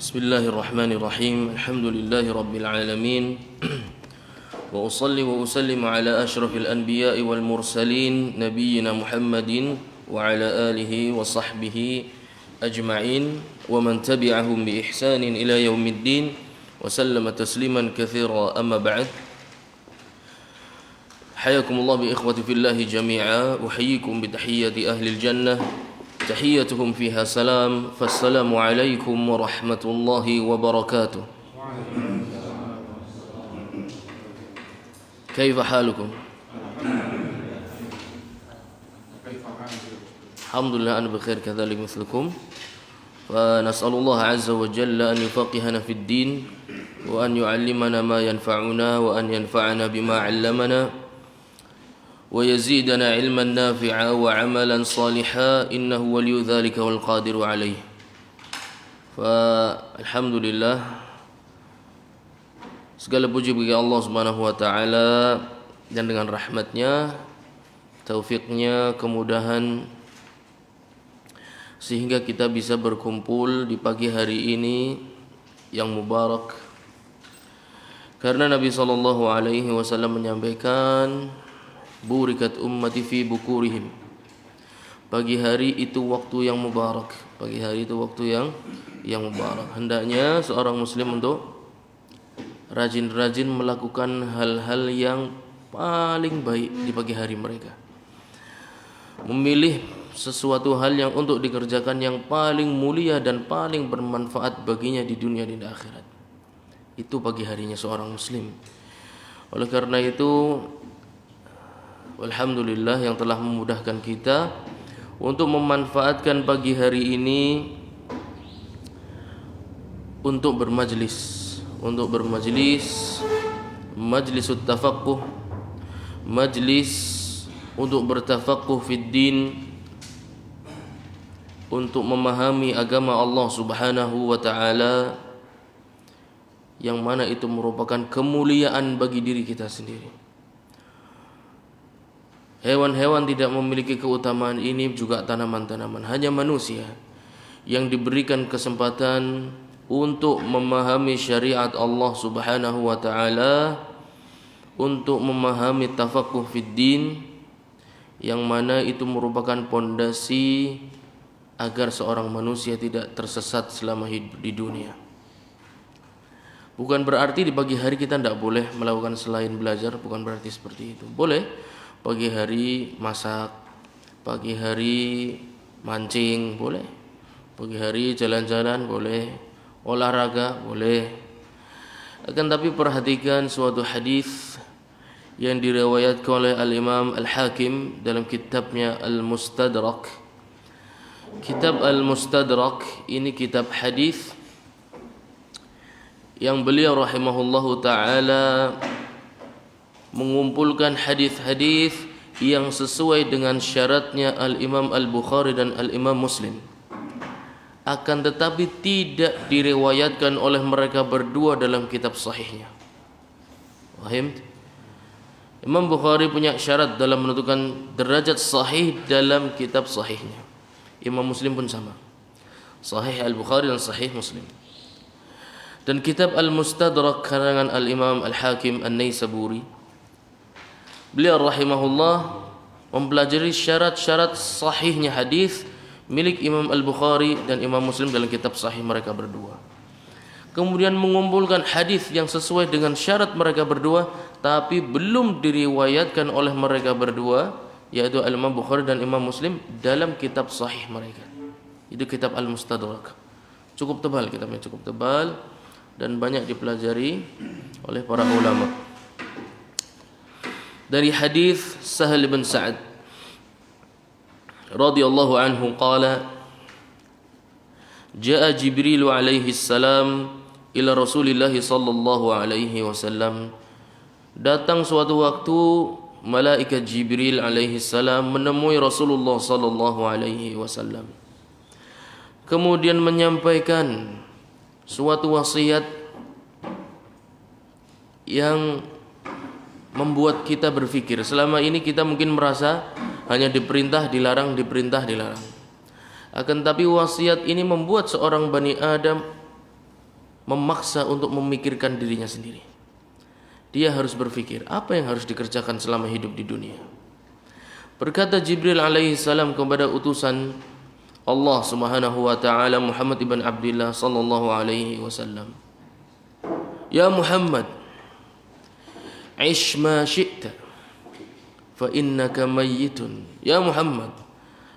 Bismillahirrahmanirrahim. Alhamdulillahi rabbil alamin. Wa usalli wa usallim ala asyrafil anbiya'i wal mursalin nabiyyina Muhammadin wa ala alihi wa sahbihi ajma'in wa man tabi'ahum bi ihsanin ila yaumiddin wa sallama tasliman katsira amma ba'd. Hayakumullah bi ikhwati fillahi jami'a. Uhayyikum bi tahiyyati ahli jannah. تحيتهم فيها سلام فالسلام عليكم ورحمة الله وبركاته. كيف حالكم؟ الحمد لله أنا بخير كذلك مثلكم. فنسأل الله عز وجل أن يفقهنا في الدين وأن يعلمنا ما ينفعنا وأن ينفعنا بما علمنا ويزيدنا علما نافعا وعملا صالحا إنه ولي ذلك والقادر عليه. Alhamdulillah, segala puji bagi Allah Subhanahu wa taala dan dengan rahmatnya, taufiknya, kemudahan sehingga kita bisa berkumpul di pagi hari ini yang mubarak. Karena Nabi sallallahu alaihi wasallam menyampaikan, burikat ummati fi bukurihim. Pagi hari itu waktu yang mubarak. Pagi hari itu waktu yang mubarak. Hendaknya seorang muslim untuk rajin-rajin melakukan hal-hal yang paling baik di pagi hari mereka. Memilih sesuatu hal yang untuk dikerjakan yang paling mulia dan paling bermanfaat baginya di dunia dan di akhirat. Itu pagi harinya seorang muslim. Oleh karena itu, alhamdulillah yang telah memudahkan kita untuk memanfaatkan pagi hari ini untuk bermajlis, majlisut tafaqquh, majlis untuk bertafaqquh fid din, untuk memahami agama Allah Subhanahu wa taala, yang mana itu merupakan kemuliaan bagi diri kita sendiri. Hewan-hewan tidak memiliki keutamaan ini, juga tanaman-tanaman. Hanya manusia yang diberikan kesempatan untuk memahami syariat Allah Subhanahu wa taala, untuk memahami tafaqquh fid din, yang mana itu merupakan pondasi agar seorang manusia tidak tersesat selama hidup di dunia. Bukan berarti di pagi hari kita tidak boleh melakukan selain belajar, bukan berarti seperti itu. Boleh pagi hari masak, pagi hari mancing, boleh. Pagi hari jalan-jalan, boleh. Olahraga, boleh. Akan tapi perhatikan suatu hadis yang diriwayatkan oleh Al-Imam Al-Hakim dalam kitabnya Al-Mustadrak. Kitab Al-Mustadrak ini kitab hadis yang beliau rahimahullahu ta'ala mengumpulkan hadis-hadis yang sesuai dengan syaratnya Al-Imam Al-Bukhari dan Al-Imam Muslim, akan tetapi tidak diriwayatkan oleh mereka berdua dalam kitab sahihnya. Paham? Imam Bukhari punya syarat dalam menentukan derajat sahih dalam kitab sahihnya. Imam Muslim pun sama, Sahih Al-Bukhari dan Sahih Muslim. Dan kitab Al-Mustadrak karangan Al-Imam Al-Hakim An-Naisaburi, beliau rahimahullah mempelajari syarat-syarat sahihnya hadis milik Imam Al-Bukhari dan Imam Muslim dalam kitab sahih mereka berdua. Kemudian mengumpulkan hadis yang sesuai dengan syarat mereka berdua tapi belum diriwayatkan oleh mereka berdua, yaitu Imam Bukhari dan Imam Muslim, dalam kitab sahih mereka. Itu kitab Al-Mustadrak. Cukup tebal kitabnya, cukup tebal dan banyak dipelajari oleh para ulama. Dari hadis Sahal bin Sa'ad radhiyallahu anhu qala, jaa Jibril alaihi salam ila Rasulillah sallallahu alaihi wasallam. Datang suatu waktu malaikat Jibril alaihi salam menemui Rasulullah sallallahu alaihi wasallam, kemudian menyampaikan suatu wasiat yang membuat kita berpikir. Selama ini kita mungkin merasa hanya diperintah, dilarang, diperintah, dilarang. Akan tapi wasiat ini membuat seorang Bani Adam memaksa untuk memikirkan dirinya sendiri. Dia harus berpikir apa yang harus dikerjakan selama hidup di dunia. Berkata Jibril alaihi salam kepada utusan Allah Subhanahu wa taala Muhammad ibn Abdullah sallallahu alaihi wasallam, "Ya Muhammad, ish ma syi'ta fa innaka mayyitun." Ya Muhammad,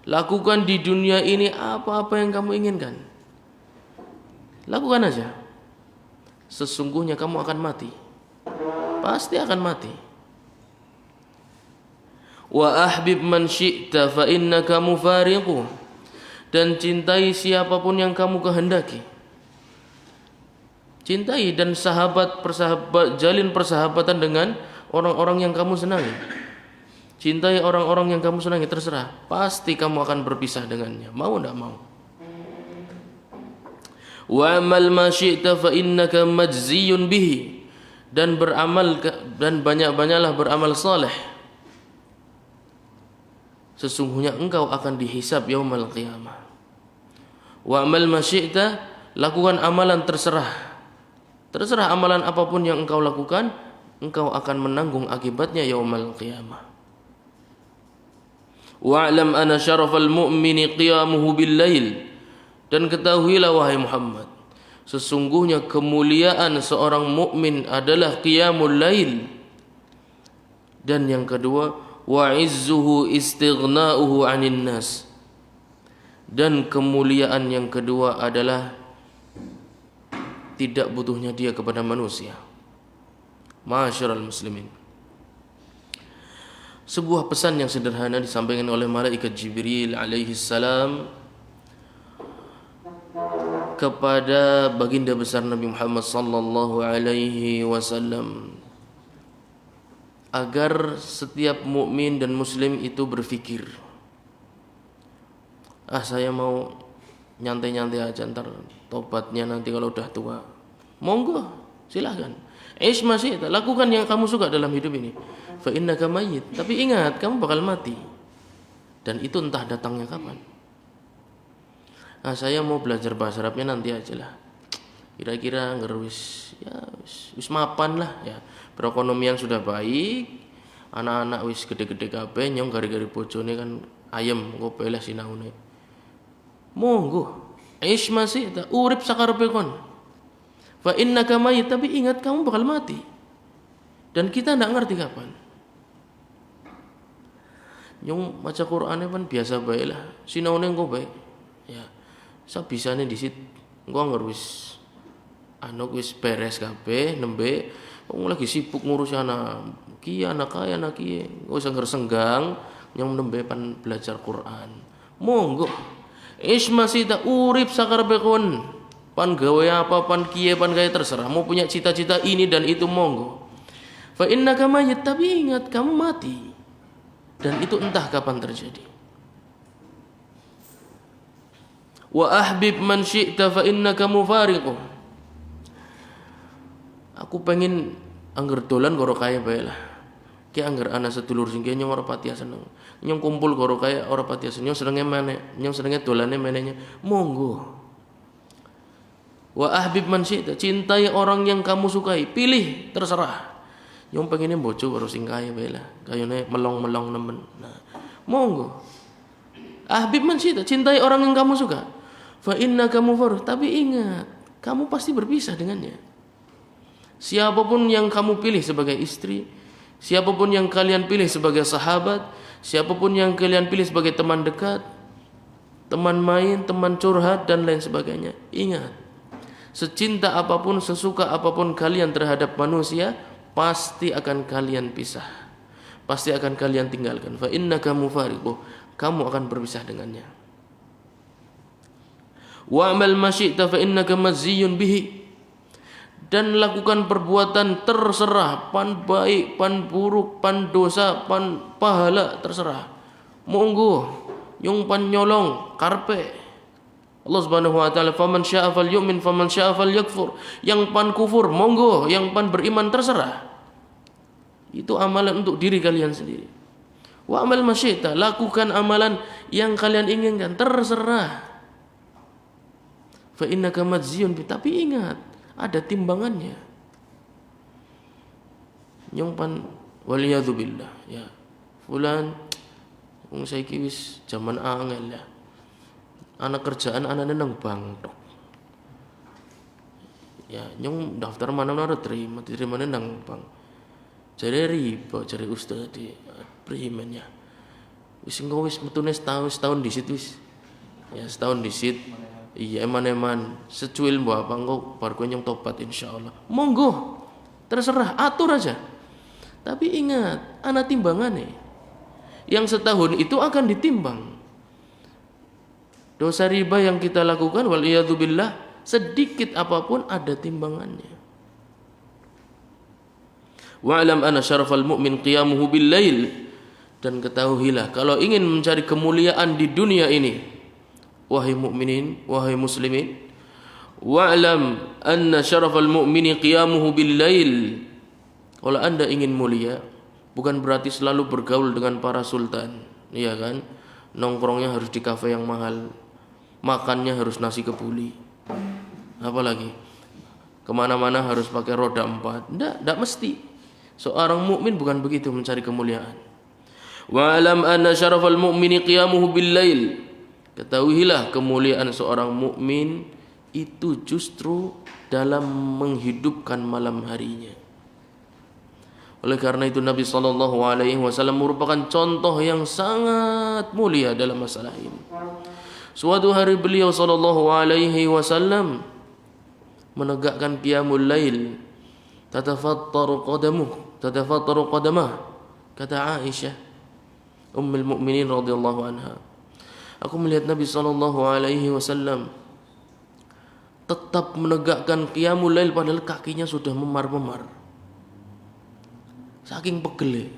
lakukan di dunia ini apa-apa yang kamu inginkan. Lakukan aja. Sesungguhnya kamu akan mati. Pasti akan mati. Wa ahbib man syi'ta fa innaka mufariqu. Dan cintai siapapun yang kamu kehendaki. Cintai dan jalin persahabatan dengan orang-orang yang kamu senangi. Cintai orang-orang yang kamu senangi, terserah. Pasti kamu akan berpisah dengannya, mau tidak mau. Wa amal ma syi'ta fa innaka majziyun bihi. Dan beramal dan banyak-banyaklah beramal saleh. Sesungguhnya engkau akan dihisab yaumul qiyamah. Wa amal ma syi'ta, lakukan amalan terserah. Terserah amalan apapun yang engkau lakukan, engkau akan menanggung akibatnya yaumul qiyamah. Wa'lam ana syarafal mu'mini qiyamuhu bil lail. Dan ketahuilah wahai Muhammad, sesungguhnya kemuliaan seorang mukmin adalah qiyamul lail. Dan yang kedua, wa izzuhu istighna'uhu 'anil nas. Dan kemuliaan yang kedua adalah tidak butuhnya dia kepada manusia. Ma'asyiral muslimin. Sebuah pesan yang sederhana disampaikan oleh malaikat Jibril alaihi salam kepada baginda besar Nabi Muhammad sallallahu alaihi wasallam, agar setiap mukmin dan muslim itu berpikir, saya mau nyantai-nyantai aja, ntar tobatnya nanti kalau udah tua. Monggo, silahkan. Masih lakukan yang kamu suka dalam hidup ini. Fa innaka mayyit. Tapi ingat, kamu bakal mati. Dan itu entah datangnya kapan. Saya mau belajar bahasa Arabnya nanti aja lah. Kira-kira ngerwis mapan lah ya. Perekonomian sudah baik. Anak-anak wis gede-gede kabeh, nyong gari-gari bojone kan ayem engko belah sinaune. Monggo. Masih urip sakarepe kon. Fa innaka mayyit, tapi ingat kamu bakal mati. Dan kita enggak ngerti kapan. Nyong maca Qur'ane kan biasa bae lah. Sinaune engko bae. Ya. Sabisane disit engko anger wis wis beres kabeh nembe wong lagi sibuk ngurus anak kaya anak kiye. Wis anger senggang nyong nembe pan belajar Qur'an. Monggo. Masih tak urip sakarepe kon. Pan gawe apa, pan kiye, pan gaya terserah. Mau punya cita-cita ini dan itu monggo. Fa innaka mayyit, tapi ingat kamu mati. Dan itu entah kapan terjadi. Wa ahbib man syi'ta fa innaka mufariqu. Aku pengen angger dolan karo kaya bae lah. Ki angger ana sedulur sing kene ora pati seneng. Nyong kumpul karo kaya ora pati seneng. Nyong senenge dolane menehnya. Monggo. Wa ahbib man syi'ta, cintai orang yang kamu sukai, pilih terserah. Yang pengennya bojo karo sing kaya bae lah. Kayane melong-melong nemen. Nah, monggo. Ahbib man syi'ta, cintai orang yang kamu suka. Fa innaka mufariq, tapi ingat, kamu pasti berpisah dengannya. Siapapun yang kamu pilih sebagai istri, siapapun yang kalian pilih sebagai sahabat, siapapun yang kalian pilih sebagai teman dekat, teman main, teman curhat dan lain sebagainya, ingat, secinta apapun, sesuka apapun kalian terhadap manusia, pasti akan kalian pisah. Pasti akan kalian tinggalkan. Fa innaka mufariqu, kamu akan berpisah dengannya. Wa amal ma syi'ta fa innaka majziyun bihi. Dan lakukan perbuatan terserah, pan baik, pan buruk, pan dosa, pan pahala, terserah. Monggo, yung pan nyolong karpe. Allah Subhanahu wa taala, faman syaa'a falyu'min faman syaa'a falyakfur. Yang pan kufur monggo, yang pan beriman terserah. Itu amalan untuk diri kalian sendiri. Wa amal masyi'ta, lakukan amalan yang kalian inginkan, terserah. Fa innaka majziyun bi, tapi ingat, ada timbangannya. Nyongpan waliyadzubillah ya. Fulan wong saiki wis jaman angel ya. Anak kerjaan anane nang bank tok. Ya, nyong daftar mana-mana terima, diterimane nang bank. Jare riba, jare ustaz di primen ya. Wis engko wis metune setahun disit wis. Ya, setahun disit. Iya eman-eman secuil mbok apa engko bar kowe nyong tobat insyaallah. Monggo. Terserah, atur aja. Tapi ingat, ana timbangane. Yang setahun itu akan ditimbang. Dosa riba yang kita lakukan waliyadzubillah sedikit apapun ada timbangannya. Wa'lam anna syarafal mu'min qiyamuhu bil lail, dan ketahuilah kalau ingin mencari kemuliaan di dunia ini, wahai mukminin, wahai muslimin, wa'lam anna syarafal mu'mini qiyamuhu bil lail. Kalau Anda ingin mulia, bukan berarti selalu bergaul dengan para sultan, iya kan? Nongkrongnya harus di kafe yang mahal, makannya harus nasi kebuli, apalagi kemana-mana harus pakai roda 4. Tidak mesti. Seorang mukmin bukan begitu mencari kemuliaan. Wa'lam anna syarafal mu'mini qiyamuhu bil lail. Ketahuilah kemuliaan seorang mukmin itu justru dalam menghidupkan malam harinya. Oleh karena itu Nabi SAW merupakan contoh yang sangat mulia dalam masalah ini. Suatu hari beliau SAW menegakkan qiyamul lail, tatafattaru qadamah, kata Aisyah Ummul Mukminin radhiyallahu anha. Aku melihat Nabi SAW tetap menegakkan qiyamul lail padahal kakinya sudah memar-memar. Saking pegel.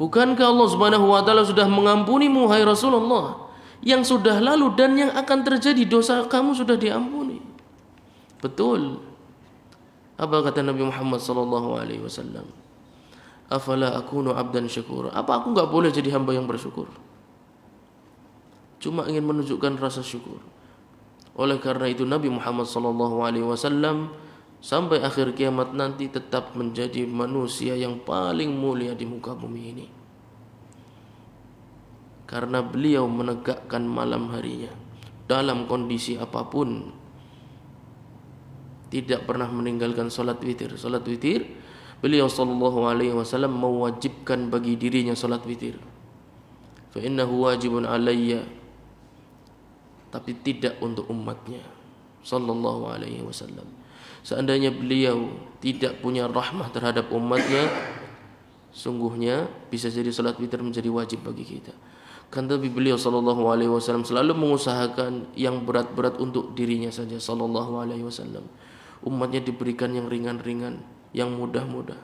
Bukankah Allah Subhanahu wa taala sudah mengampunimu hai Rasulullah? Yang sudah lalu dan yang akan terjadi, dosa kamu sudah diampuni. Betul. Apa kata Nabi Muhammad sallallahu alaihi wasallam? Afala akunu abdan syakura? Apa aku enggak boleh jadi hamba yang bersyukur? Cuma ingin menunjukkan rasa syukur. Oleh karena itu Nabi Muhammad sallallahu alaihi wasallam sampai akhir kiamat nanti tetap menjadi manusia yang paling mulia di muka bumi ini. Karena beliau menegakkan malam harinya dalam kondisi apapun. Tidak pernah meninggalkan salat witir. Salat witir, beliau sallallahu alaihi wasallam mewajibkan bagi dirinya salat witir. Fa innahu wajibun alayya. Tapi tidak untuk umatnya sallallahu alaihi wasallam. Seandainya beliau tidak punya rahmah terhadap umatnya, sungguhnya bisa jadi salat witir menjadi wajib bagi kita. Kan tapi beliau sallallahu alaihi wasallam selalu mengusahakan yang berat-berat untuk dirinya saja sallallahu alaihi wasallam. Umatnya diberikan yang ringan-ringan, yang mudah-mudah.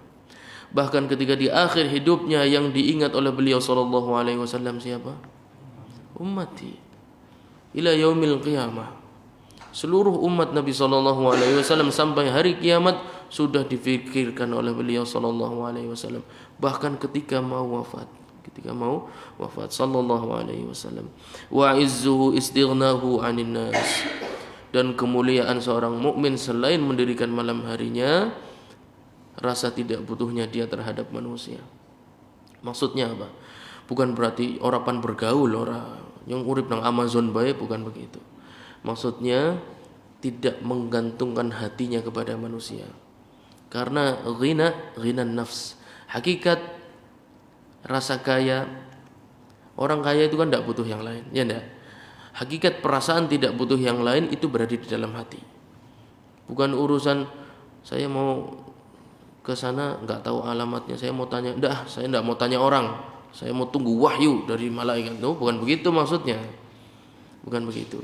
Bahkan ketika di akhir hidupnya yang diingat oleh beliau sallallahu alaihi wasallam siapa? Ummati ila yaumil qiyamah. Seluruh umat Nabi sallallahu alaihi wasallam sampai hari kiamat sudah difikirkan oleh beliau sallallahu alaihi wasallam. Bahkan ketika mau wafat sallallahu alaihi wasallam. Wa izzuhu istighnahu 'anil nas. Dan kemuliaan seorang mukmin selain mendirikan malam harinya, rasa tidak butuhnya dia terhadap manusia. Maksudnya apa? Bukan berarti orang pan bergaul, orang yang urip nang Amazon bae, bukan begitu. Maksudnya tidak menggantungkan hatinya kepada manusia. Karena ghina nafs. Hakikat rasa kaya, orang kaya itu kan tidak butuh yang lain, ya enggak? Hakikat perasaan tidak butuh yang lain itu berada di dalam hati. Bukan urusan saya mau ke sana enggak tahu alamatnya, saya mau tanya, saya enggak mau tanya orang. Saya mau tunggu wahyu dari malaikat. No, bukan begitu maksudnya. Bukan begitu.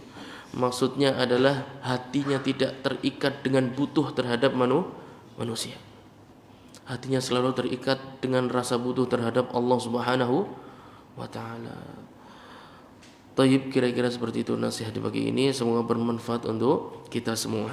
Maksudnya adalah hatinya tidak terikat dengan butuh terhadap manusia. Hatinya selalu terikat dengan rasa butuh terhadap Allah Subhanahu wa taala. Taib, kira-kira seperti itu nasihat di pagi ini, semoga bermanfaat untuk kita semua.